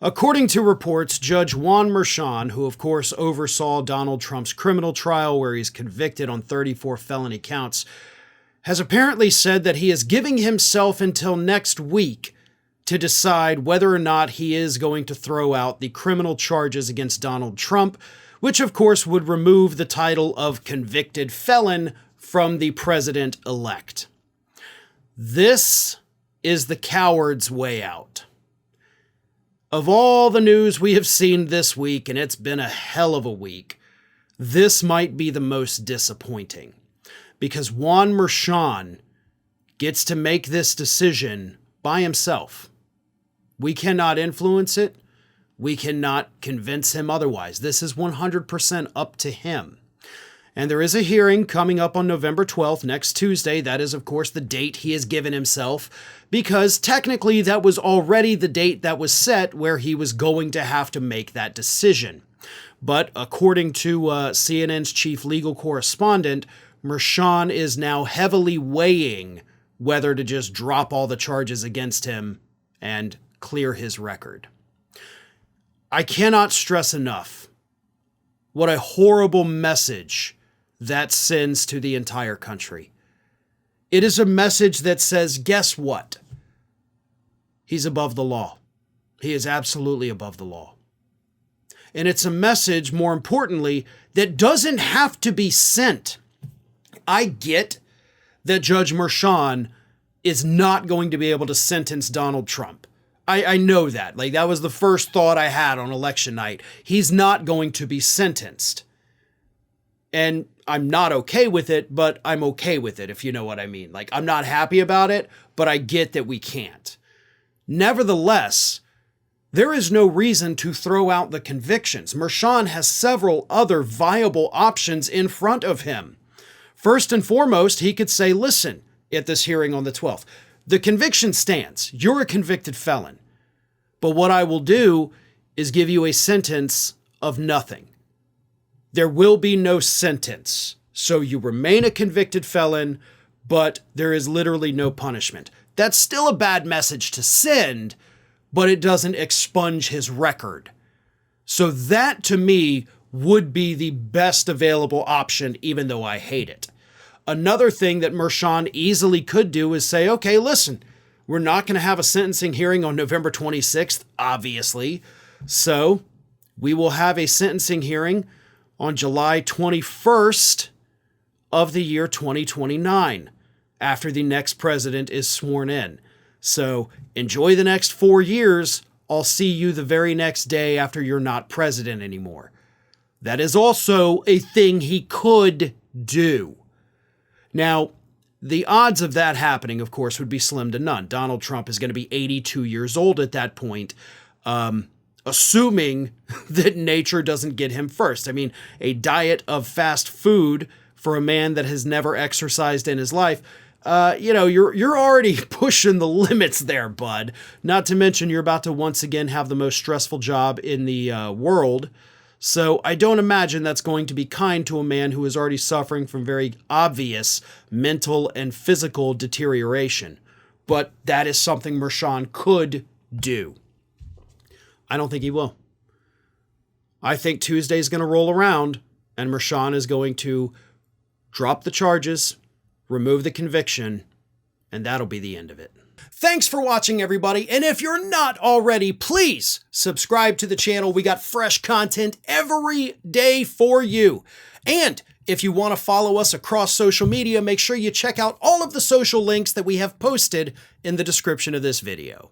According to reports, Judge Juan Merchan, who of course oversaw Donald Trump's criminal trial where he's convicted on 34 felony counts, has apparently said that he is giving himself until next week to decide whether or not he is going to throw out the criminal charges against Donald Trump, which of course would remove the title of convicted felon from the president-elect. This is the coward's way out. Of all the news we have seen this week, and it's been a hell of a week, this might be the most disappointing. Because Juan Merchan gets to make this decision by himself. We cannot influence it. We cannot convince him otherwise. This is 100% up to him. And there is a hearing coming up on November 12th, next Tuesday. That is, of course, the date he has given himself, because technically that was already the date that was set where he was going to have to make that decision. But according to CNN's chief legal correspondent, Merchan is now heavily weighing whether to just drop all the charges against him and clear his record. I cannot stress enough what a horrible message that sends to the entire country. It is a message that says, guess what? He's above the law. He is absolutely above the law. And it's a message, more importantly, that doesn't have to be sent. I get that Judge Merchan is not going to be able to sentence Donald Trump. I know that. Like, that was the first thought I had on election night. He's not going to be sentenced. And I'm not okay with it, but I'm okay with it, if you know what I mean. Like, I'm not happy about it, but I get that we can't. Nevertheless, there is no reason to throw out the convictions. Merchan has several other viable options in front of him. First and foremost, he could say, listen, at this hearing on the 12th, the conviction stands. You're a convicted felon. But what I will do is give you a sentence of nothing. There will be no sentence. So you remain a convicted felon, but there is literally no punishment. That's still a bad message to send, but it doesn't expunge his record. So that, to me, would be the best available option, even though I hate it. Another thing that Merchan easily could do is say, okay, listen, we're not going to have a sentencing hearing on November 26th, obviously. So we will have a sentencing hearing on July 21st of the year 2029, after the next president is sworn in. So enjoy the next 4 years. I'll see you the very next day after you're not president anymore. That is also a thing he could do. Now, the odds of that happening, of course, would be slim to none. Donald Trump is going to be 82 years old at that point, assuming that nature doesn't get him first. I mean, a diet of fast food for a man that has never exercised in his life, you're already pushing the limits there, bud. Not to mention you're about to once again have the most stressful job in the world. So I don't imagine that's going to be kind to a man who is already suffering from very obvious mental and physical deterioration. But that is something Merchan could do. I don't think he will. I think Tuesday's going to roll around and Merchan is going to drop the charges, remove the conviction, and that'll be the end of it. Thanks for watching, everybody. And if you're not already, please subscribe to the channel. We got fresh content every day for you. And if you want to follow us across social media, make sure you check out all of the social links that we have posted in the description of this video.